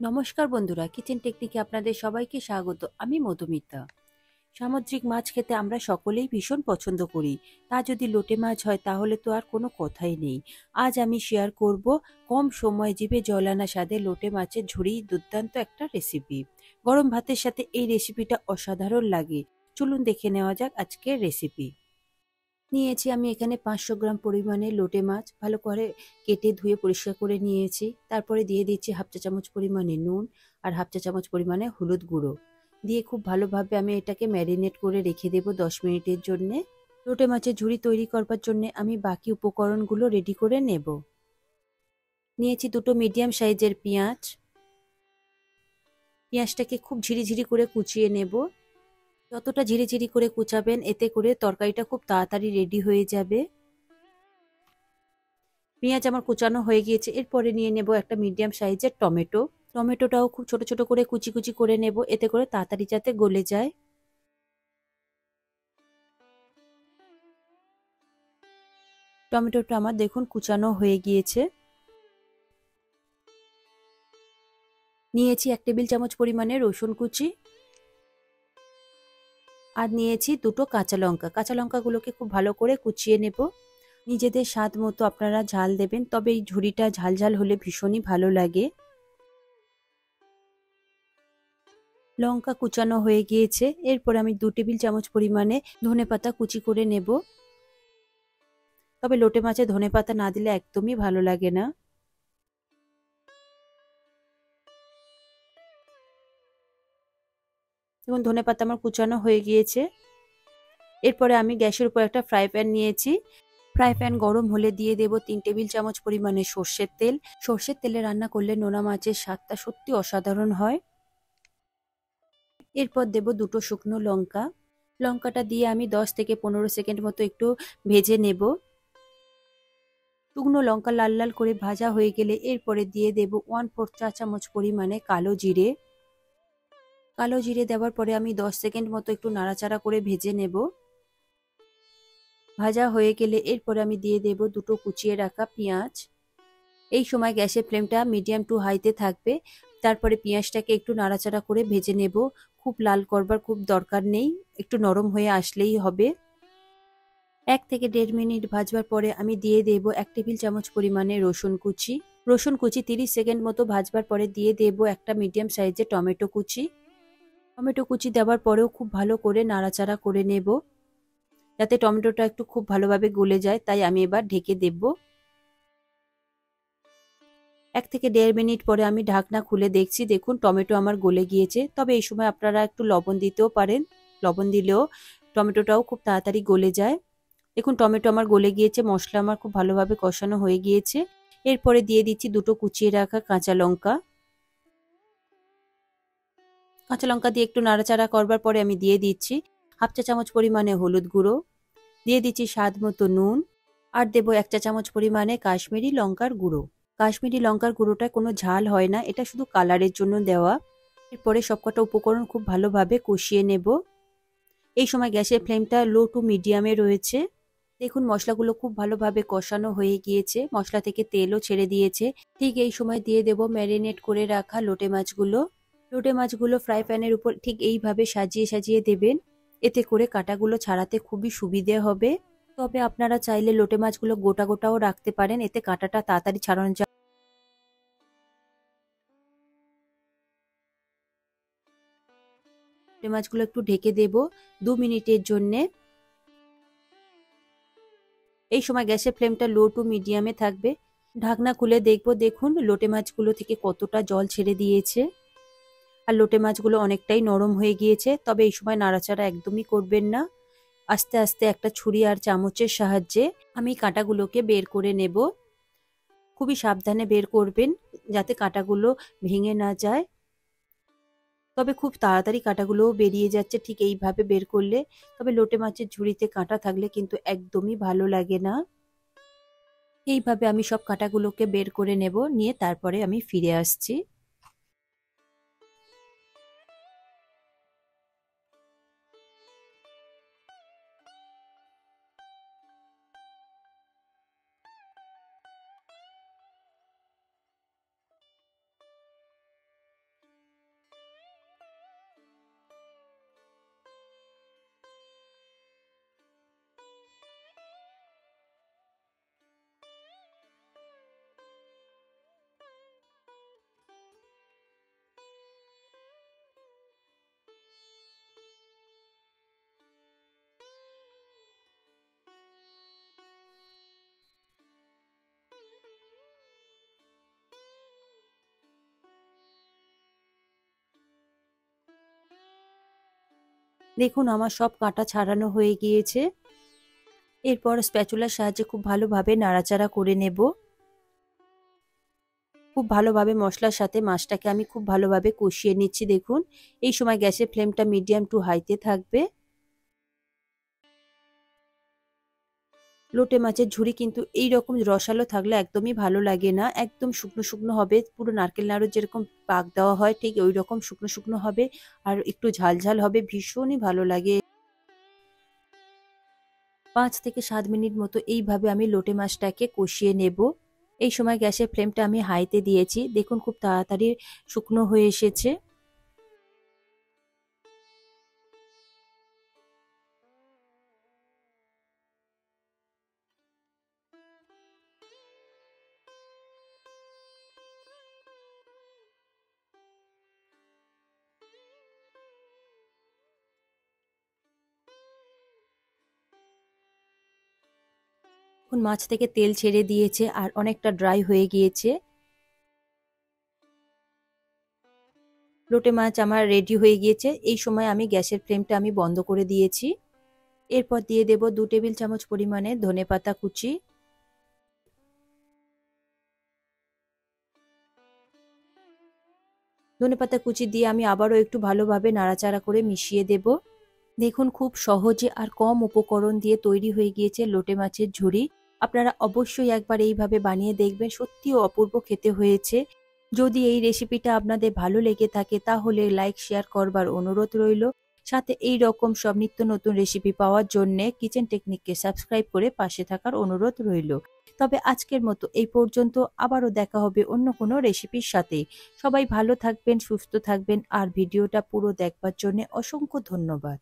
নমস্কার বন্ধুরা, কিচেন টেকনিকে আপনাদের সবাইকে স্বাগত। আমি মধুমিতা। সামুদ্রিক মাছ খেতে আমরা সকলেই ভীষণ পছন্দ করি। তা যদি লোটে মাছ হয় তাহলে তো আর কোনো কথাই নেই। আজ আমি শেয়ার করব কম সময়ে জিভে জল আনা স্বাদে লোটে মাছের ঝুড়ি দুর্দান্ত একটা রেসিপি। গরম ভাতের সাথে এই রেসিপিটা অসাধারণ লাগে। চলুন দেখে নেওয়া যাক আজকের রেসিপি। নিয়েছি আমি এখানে 500 গ্রাম পরিমাণে লোটে মাছ, ভালো করে কেটে ধুয়ে পরিষ্কার করে নিয়েছি। তারপরে দিয়ে দিচ্ছি হাফ চা চামচ পরিমাণে নুন আর হাফ চা চামচ পরিমাণে হলুদ গুঁড়ো দিয়ে খুব ভালোভাবে আমি এটাকে ম্যারিনেট করে রেখে দেবো 10 মিনিটের জন্যে। লোটে মাছের ঝুড়ি তৈরি করবার জন্য আমি বাকি উপকরণগুলো রেডি করে নেব। নিয়েছি দুটো মিডিয়াম সাইজের পেঁয়াজ। পেঁয়াজটাকে খুব ঝিরিঝিরি করে কুচিয়ে নেব। যতটা ঝিরিঝিরি করে কুচাবেন এতে করে তরকারিটা খুব তাড়াতাড়ি রেডি হয়ে যাবে। পেঁয়াজ আমার কুচানো হয়ে গিয়েছে। এরপরে নিয়ে নেব একটা মিডিয়াম সাইজের টমেটো। টমেটোটাও খুব ছোট ছোট করে কুচি কুচি করে নেব, এতে করে তাড়াতাড়ি যাতে গলে যায়। টমেটোটা আমার দেখুন কুচানো হয়ে গিয়েছে। নিয়েছি 1 টেবিল চামচ পরিমাণে রসুন কুচি আর নিয়েছি দুটো কাঁচা লঙ্কা। কাঁচা লঙ্কাগুলোকে খুব ভালো করে কুচিয়ে নেব। নিজেদের স্বাদ মতো আপনারা ঝাল দেবেন, তবে এই ঝুড়িটা ঝাল ঝাল হলে ভীষণই ভালো লাগে। লঙ্কা কুচানো হয়ে গিয়েছে। এরপর আমি 2 টেবিল চামচ পরিমাণে ধনেপাতা কুচি করে নেব। তবে লোটে মাছে ধনেপাতা না দিলে একদমই ভালো লাগে না। দেখুন ধনেপাতা আমার কুচানো হয়ে গিয়েছে। এরপরে আমি গ্যাসের উপর একটা ফ্রাই প্যান নিয়েছি। ফ্রাই প্যান গরম হলে দিয়ে দেব 3 টেবিল চামচ পরিমাণে সর্ষের তেল। সর্ষের তেলে রান্না করলে নোনা মাছের স্বাদটা সত্যি অসাধারণ হয়। এরপর দেব দুটো শুকনো লঙ্কা। লঙ্কাটা দিয়ে আমি 10 থেকে 15 সেকেন্ড মতো একটু ভেজে নেব। শুকনো লঙ্কা লাল লাল করে ভাজা হয়ে গেলে এরপরে দিয়ে দেব 1/4 চা চামচ পরিমাণে কালো জিরে। কালো জিরে দেওয়ার পরে আমি 10 সেকেন্ড মতো একটু নাড়াচাড়া করে ভেজে নেব। ভাজা হয়ে গেলে এরপরে আমি দিয়ে দেব দুটো কুচিয়ে রাখা পেঁয়াজ। এই সময় গ্যাসের ফ্লেমটা মিডিয়াম টু হাইতে থাকবে। তারপরে পেঁয়াজটাকে একটু নাড়াচাড়া করে ভেজে নেব। খুব লাল করবার খুব দরকার নেই, একটু নরম হয়ে আসলেই হবে। 1 থেকে 1.5 মিনিট ভাজবার পরে আমি দিয়ে দেব 1 টেবিল চামচ পরিমাণে রসুন কুচি। রসুন কুচি 30 সেকেন্ড মতো ভাজবার পরে দিয়ে দেব একটা মিডিয়াম সাইজের টমেটো কুচি। টমেটো কুচি দেওয়ার পরেও খুব ভালো করে নাড়াচাড়া করে নেব, যাতে টমেটোটা একটু খুব ভালোভাবে গলে যায়। তাই আমি এবার ঢেকে দেব। 1 থেকে 1.5 মিনিট পরে আমি ঢাকনা খুলে দেখছি, দেখুন টমেটো আমার গলে গিয়েছে। তবে এই সময় আপনারা একটু লবণ দিতেও পারেন। লবণ দিলেও টমেটোটাও খুব তাড়াতাড়ি গলে যায়। দেখুন টমেটো আমার গলে গিয়েছে, মশলা আমার খুব ভালোভাবে কষানো হয়ে গিয়েছে। এরপরে দিয়ে দিচ্ছি দুটো কুচিয়ে রাখা কাঁচা লঙ্কা। কাঁচা লঙ্কা দিয়ে একটু নাড়াচাড়া করবার পরে আমি দিয়ে দিচ্ছি হাফ চা চামচ পরিমাণে হলুদ গুঁড়ো, দিয়ে দিচ্ছি স্বাদ মতো নুন আর দেবো 1 চা চামচ পরিমাণে কাশ্মীরি লঙ্কার গুঁড়ো। কাশ্মীরি লঙ্কার গুঁড়োটা কোনো ঝাল হয় না, এটা শুধু কালারের জন্য দেওয়া। এরপরে সবকটা উপকরণ খুব ভালোভাবে কষিয়ে নেব। এই সময় গ্যাসের ফ্লেমটা লো টু মিডিয়ামে রয়েছে। দেখুন মশলাগুলো খুব ভালোভাবে কষানো হয়ে গিয়েছে, মশলা থেকে তেলও ছেড়ে দিয়েছে। ঠিক এই সময় দিয়ে দেব ম্যারিনেট করে রাখা লোটে মাছগুলো। লোটে মাছগুলো ফ্রাই প্যানের উপর ঠিক এইভাবে সাজিয়ে সাজিয়ে দেবেন, এতে করে কাঁটাগুলো ছাড়াতে খুবই সুবিধে হবে। তবে আপনারা চাইলে লোটে মাছগুলো গোটা গোটাও রাখতে পারেন, এতে কাঁটাটা তাড়াতাড়ি ছাড়ানো যায়। লোটে মাছগুলো একটু ঢেকে দেব 2 মিনিটের জন্যে। এই সময় গ্যাসের ফ্লেমটা লো টু মিডিয়ামে থাকবে। ঢাকনা খুলে দেখব, দেখুন লোটে মাছগুলো থেকে কতটা জল ছেড়ে দিয়েছে আর লোটে মাছগুলো অনেকটাই নরম হয়ে গিয়েছে। তবে এই সময় নাড়াচাড়া একদমই করবেন না। আস্তে আস্তে একটা ছুরি আর চামচের সাহায্যে আমি কাঁটাগুলোকে বের করে নেব। খুবই সাবধানে বের করবেন, যাতে কাঁটাগুলো ভেঙে না যায়। তবে খুব তাড়াতাড়ি কাঁটাগুলোও বেরিয়ে যাচ্ছে ঠিক এইভাবে বের করলে। তবে লোটে মাছের ঝুড়িতে কাঁটা থাকলে কিন্তু একদমই ভালো লাগে না। এইভাবে আমি সব কাঁটাগুলোকে বের করে নেব, নিয়ে তারপরে আমি ফিরে আসছি। দেখুন আমার সব কাঁটা ছাড়ানো হয়ে গিয়েছে। এরপর স্প্যাচুলার সাহায্যে খুব ভালোভাবে নাড়াচাড়া করে নেব। খুব ভালোভাবে মশলার সাথে মাছটাকে আমি খুব ভালোভাবে কষিয়ে নিচ্ছি। দেখুন এই সময় গ্যাসের ফ্লেমটা মিডিয়াম টু হাইতে থাকবে। লোটে মাছের ঝুড়ি কিন্তু এই রকম রসালো থাকলে একদমই ভালো লাগে না। একদম শুকনো শুকনো হবে, পুরো নারকেল নাড়ুর যেরকম পাক দেওয়া হয় ঠিক ওই রকম শুকনো শুকনো হবে, আর একটু ঝাল ঝাল হবে, ভীষণই ভালো লাগে। ৫ থেকে ৭ মিনিট মতো এইভাবে আমি লোটে মাছটাকে কষিয়ে নেব। এই সময় গ্যাসের ফ্লেমটা আমি হাইতে দিয়েছি। দেখুন খুব তাড়াতাড়ি শুকনো হয়ে এসেছে। এখন মাছ থেকে তেল ছেড়ে দিয়েছে আর অনেকটা ড্রাই হয়ে গিয়েছে। লোটে মাছ আমার রেডি হয়ে গিয়েছে। এই সময় আমি গ্যাসের ফ্লেমটা আমি বন্ধ করে দিয়েছি। এরপর দিয়ে দেব ২ টেবিল চামচ পরিমাণে ধনেপাতা কুচি। ধনেপাতা কুচি দিয়ে আমি আবারও একটু ভালোভাবে নাড়াচাড়া করে মিশিয়ে দেব। দেখুন খুব সহজে আর কম উপকরণ দিয়ে তৈরি হয়ে গিয়েছে লোটে মাছের ঝুড়ি। আপনারা অবশ্যই একবার এইভাবে বানিয়ে দেখবেন, সত্যিই অপূর্ব খেতে হয়েছে। যদি এই রেসিপিটা আপনাদের ভালো লেগে থাকে তাহলে লাইক শেয়ার করবার অনুরোধ রইল। সাথে এই রকম সব নিত্য নতুন রেসিপি পাওয়ার জন্য কিচেন টেকনিককে সাবস্ক্রাইব করে পাশে থাকার অনুরোধ রইল। তবে আজকের মতো এই পর্যন্ত, আবারও দেখা হবে অন্য কোনো রেসিপির সাথে। সবাই ভালো থাকবেন, সুস্থ থাকবেন, আর ভিডিওটা পুরো দেখবার জন্য অসংখ্য ধন্যবাদ।